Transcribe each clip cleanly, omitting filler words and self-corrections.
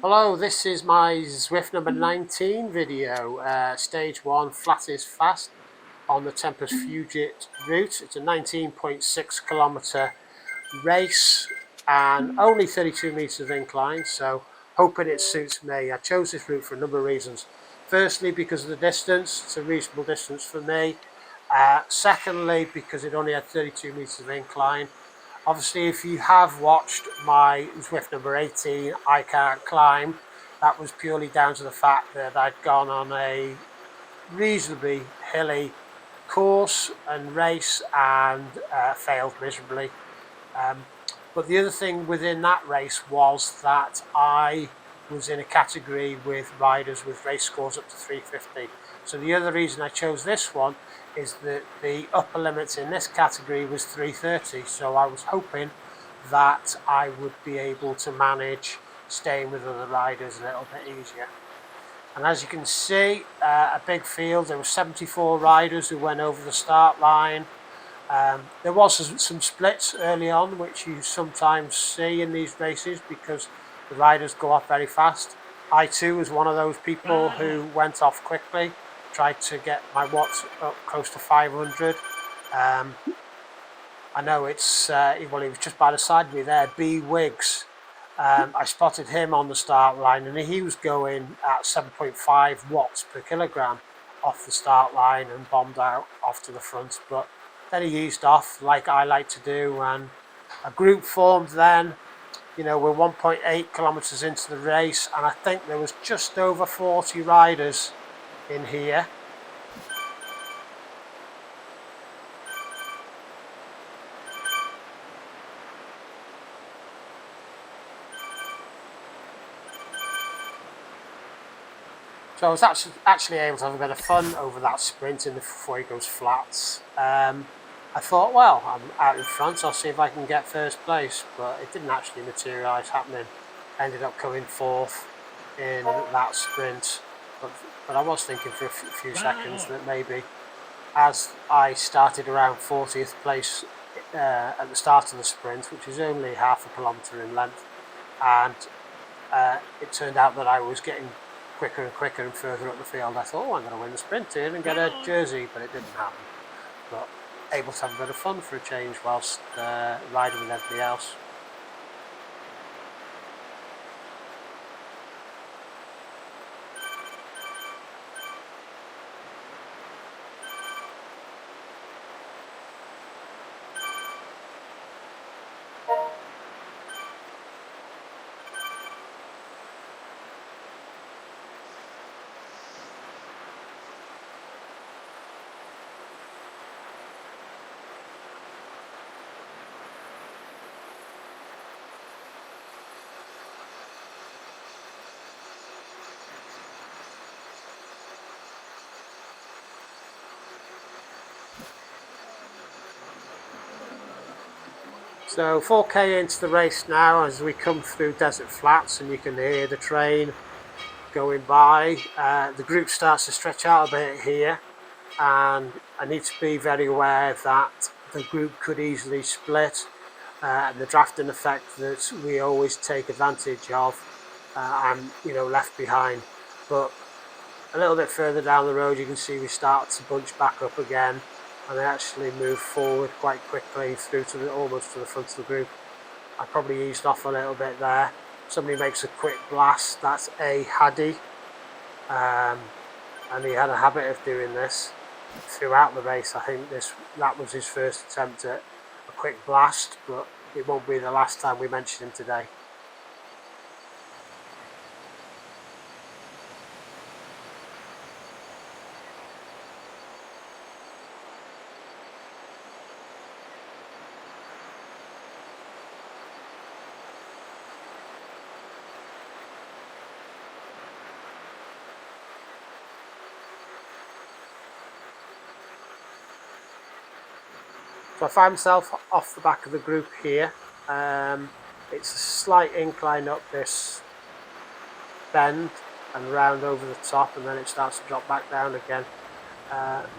Hello, this is my Zwift number 19 video, stage 1, flat is fast on the Tempus Fugitive route. It's a 19.6 kilometre race and only 32 metres of incline, so hoping it suits me. I chose this route for a number of reasons. Firstly, because of the distance, it's a reasonable distance for me. Secondly, because it only had 32 metres of incline. Obviously, if you have watched my Zwift number 18, I Can't Climb, that was purely down to the fact that I'd gone on a reasonably hilly course and race and failed miserably. But the other thing within that race was that I was in a category with riders with race scores up to 350. So the other reason I chose this one is that the upper limits in this category was 330. So I was hoping that I would be able to manage staying with other riders a little bit easier. And as you can see, a big field. There were 74 riders who went over the start line. There was some splits early on, which you sometimes see in these races because the riders go off very fast. I too was one of those people who went off quickly, tried to get my watts up close to 500. I know it's, well, he was just by the side of me there, B. Wiggs. I spotted him on the start line and he was going at 7.5 watts per kilogram off the start line and bombed out off to the front. But then he eased off like I like to do, and a group formed then. You know, we're 1.8 kilometers into the race and I think there was just over 40 riders in here. So I was actually able to have a bit of fun over that sprint before he goes flats. I thought, well, I'm out in front, I'll see if I can get first place, but it didn't actually materialise happening. I ended up coming fourth in that sprint, but I was thinking for a few seconds that maybe as I started around 40th place at the start of the sprint, which is only half a kilometre in length, and it turned out that I was getting quicker and quicker and further up the field. I thought, oh, I'm going to win the sprint here and get a jersey, but it didn't happen. But able to have a bit of fun for a change whilst riding with everybody else. So 4k into the race now as we come through desert flats, and you can hear the train going by. The group starts to stretch out a bit here, and I need to be very aware that the group could easily split, and the drafting effect that we always take advantage of. I'm left behind, but a little bit further down the road you can see we start to bunch back up again, and they actually move forward quite quickly through to almost to the front of the group. I probably eased off a little bit there. Somebody makes a quick blast. That's a Haddy, and he had a habit of doing this throughout the race. I think that was his first attempt at a quick blast, but it won't be the last time we mention him today. So I find myself off the back of the group here. It's a slight incline up this bend and round over the top, and then it starts to drop back down again.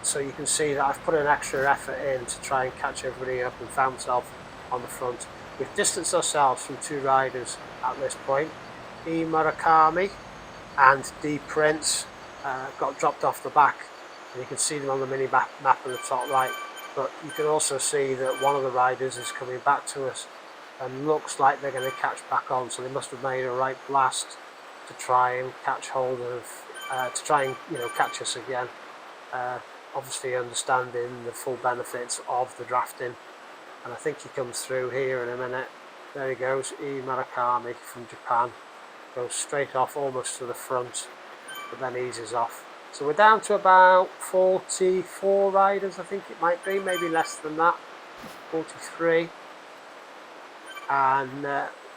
So you can see that I've put an extra effort in to try and catch everybody up and found myself on the front. We've distanced ourselves from two riders at this point. E Murakami and D Prince got dropped off the back, and you can see them on the mini map in the top right. But you can also see that one of the riders is coming back to us and looks like they're going to catch back on, so they must have made a right blast to try and catch hold of, to try and catch us again. Obviously understanding the full benefits of the drafting, and I think he comes through here in a minute. There he goes, E Murakami from Japan, goes straight off almost to the front, but then eases off. So we're down to about 44 riders, I think it might be, maybe less than that, 43. And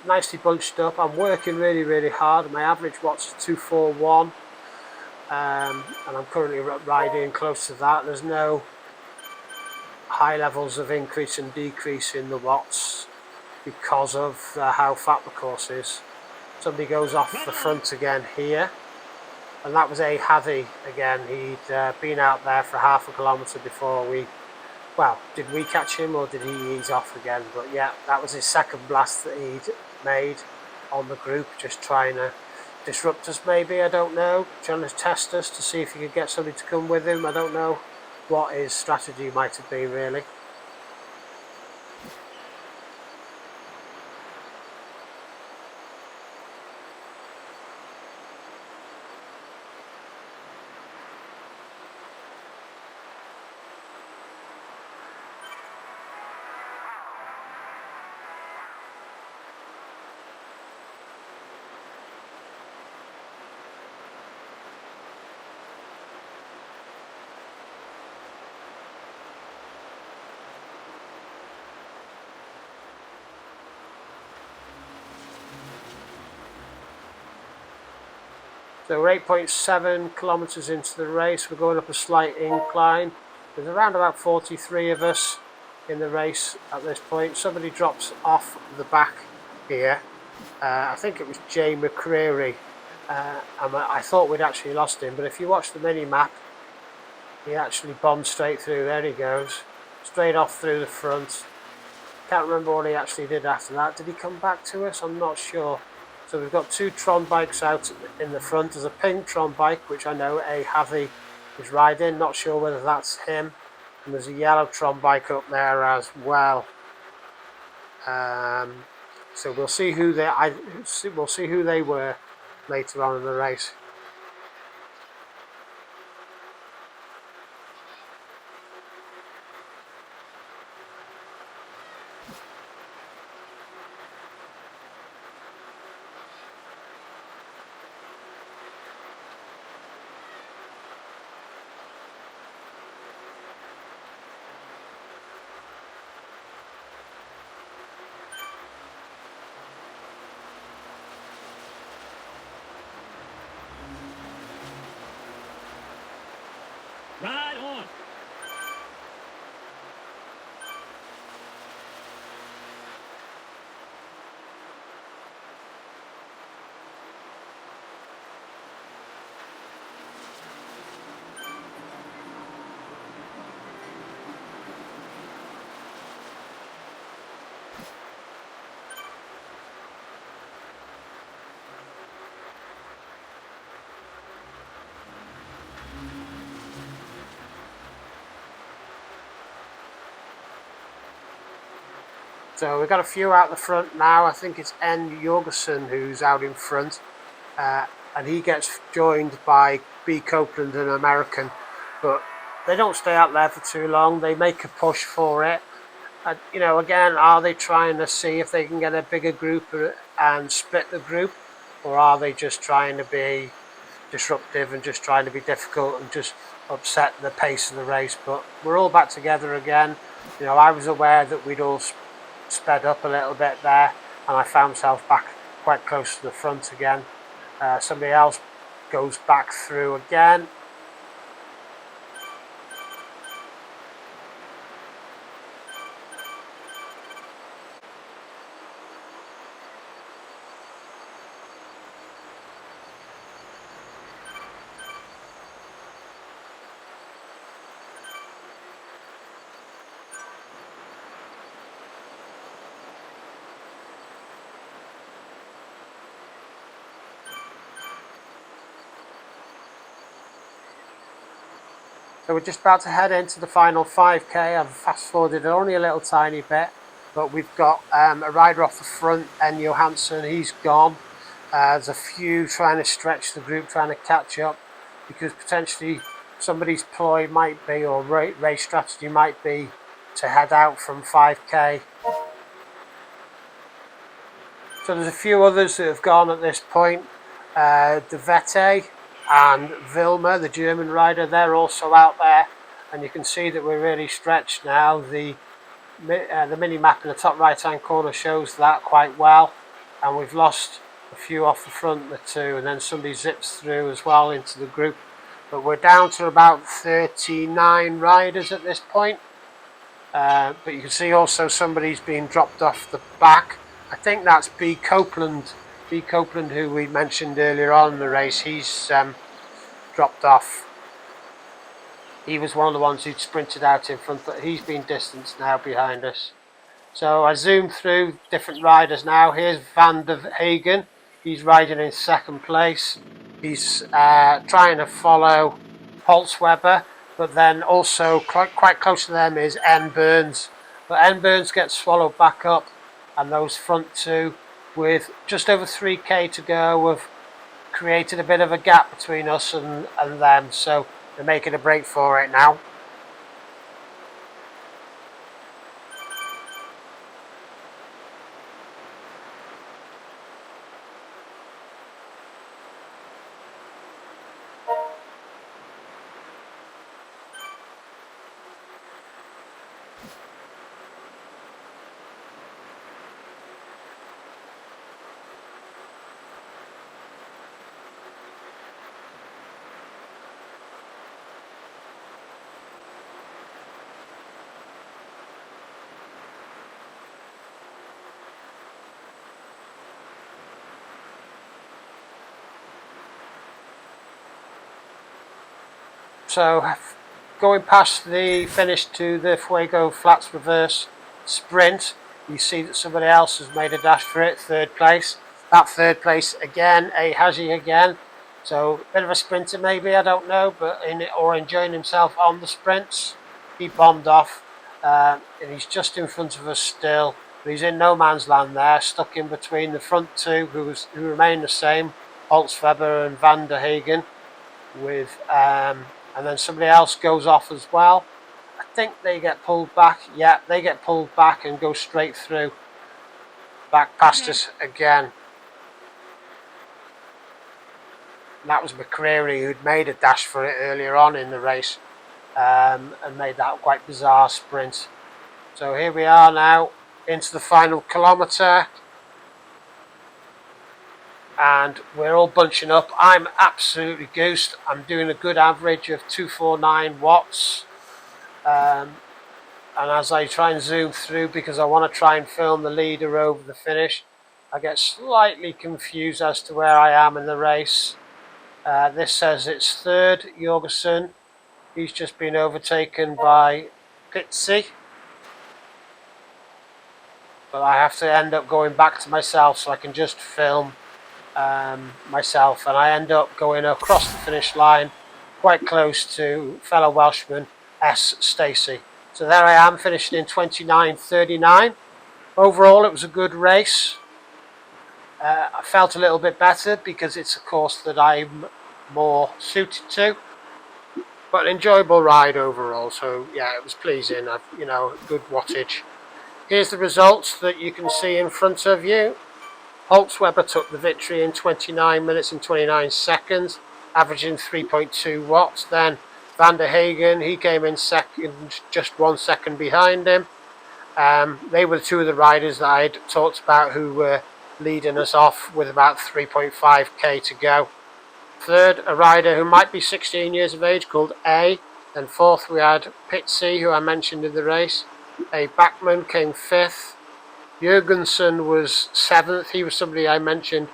nicely bunched up. I'm working really hard. My average watch is 241, and I'm currently riding close to that. There's no high levels of increase and decrease in the watts because of how fat the course is. Somebody goes off the front again here, and that was a Javi again. He'd been out there for half a kilometre before well, did we catch him or did he ease off again? But yeah, that was his second blast that he'd made on the group, just trying to disrupt us maybe, I don't know, trying to test us to see if he could get somebody to come with him. I don't know what his strategy might have been really. So we're 8.7 kilometres into the race. We're going up a slight incline. There's around about 43 of us in the race at this point. Somebody drops off the back here. I think it was Jay McCreary. I thought we'd actually lost him, but if you watch the mini map, he actually bombed straight through. There he goes, straight off through the front. Can't remember what he actually did after that. Did he come back to us? I'm not sure. So we've got two Tron bikes out in the front. There's a pink Tron bike, which I know a Javi is riding. Not sure whether that's him. And there's a yellow Tron bike up there as well. So we'll see who they were later on in the race. Ride on. So we've got a few out the front now. I think it's N. Jorgensen who's out in front, and he gets joined by B. Copeland, an American, but they don't stay out there for too long. They make a push for it. Again, are they trying to see if they can get a bigger group and split the group, or are they just trying to be disruptive and just trying to be difficult and just upset the pace of the race? But we're all back together again. I was aware that we'd all sped up a little bit there, and I found myself back quite close to the front again. Somebody else goes back through again. So we're just about to head into the final 5k. I've fast forwarded only a little tiny bit, but we've got a rider off the front, N. Johansson. He's gone. There's a few trying to stretch the group, trying to catch up, because potentially somebody's ploy might be, or race strategy might be, to head out from 5k. So there's a few others that have gone at this point. De Vette and Wilmer, the German rider, they're also out there, and you can see that we're really stretched now. The mini map in the top right hand corner shows that quite well, and we've lost a few off the front, the two, and then somebody zips through as well into the group, but we're down to about 39 riders at this point. But you can see also somebody's been dropped off the back. I think that's B. Copeland, who we mentioned earlier on in the race. He's dropped off. He was one of the ones who sprinted out in front, but he's been distanced now behind us. So I zoom through different riders now. Here's Van der Hagen. He's riding in second place. He's trying to follow Holtzweber, but then also quite close to them is N. Burns. But N. Burns gets swallowed back up, and those front two, with just over 3k to go, have created a bit of a gap between us and them. So they're making a break for it now. So going past the finish to the Fuego Flats reverse sprint, you see that somebody else has made a dash for it, third place. That third place again, a Haji again. So a bit of a sprinter maybe, I don't know, but enjoying himself on the sprints. He bombed off, and he's just in front of us still. But he's in no man's land there, stuck in between the front two, who remain the same, Holtzweber and Van der Hagen, with and then somebody else goes off as well. I think they get pulled back. Yeah, they get pulled back and go straight through. Back past us again. And that was McCreary, who'd made a dash for it earlier on in the race, and made that quite bizarre sprint. So here we are now into the final kilometre, and we're all bunching up. I'm absolutely goosed. I'm doing a good average of 249 watts, and as I try and zoom through, because I want to try and film the leader over the finish, I get slightly confused as to where I am in the race. This says it's third, Jorgensen. He's just been overtaken by Pizzi, but I have to end up going back to myself so I can just film myself, and I end up going across the finish line quite close to fellow Welshman S. Stacey. So there I am, finishing in 29.39. Overall it was a good race. I felt a little bit better because it's a course that I'm more suited to, but an enjoyable ride overall. So yeah, it was pleasing. Good wattage. Here's the results that you can see in front of you. Holtzweber took the victory in 29 minutes and 29 seconds, averaging 3.2 watts. Then Van der Hagen, he came in second, just 1 second behind him. They were two of the riders that I'd talked about who were leading us off with about 3.5k to go. Third, a rider who might be 16 years of age called A. Then fourth, we had Pizzi, who I mentioned in the race. A Backman came fifth. Jorgensen was seventh. He was somebody I mentioned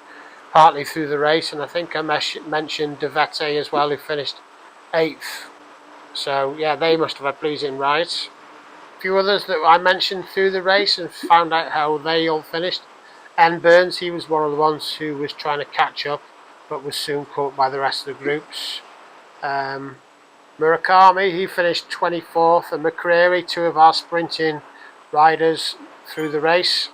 partly through the race, and I think I mentioned De Vette as well, who finished eighth. So yeah, they must have had pleasing rides. A few others that I mentioned through the race and found out how they all finished. N. Burns, he was one of the ones who was trying to catch up, but was soon caught by the rest of the groups. Murakami, he finished 24th, and McCreary, two of our sprinting riders through the race.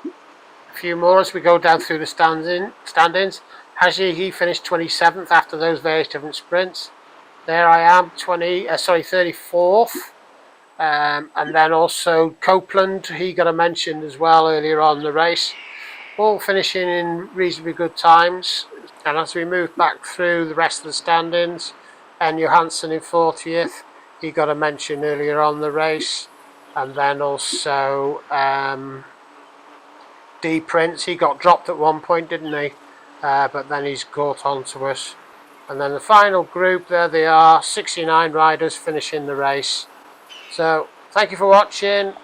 A few more as we go down through the standings. Haji, he finished 27th after those various different sprints. There I am, 34th. And then also Copeland, he got a mention as well earlier on in the race. All finishing in reasonably good times. And as we move back through the rest of the standings, and Johansson in 40th, he got a mention earlier on the race. And then also D Prince, he got dropped at one point, didn't he? But then he's caught on to us. And then the final group, there they are, 69 riders finishing the race. So thank you for watching.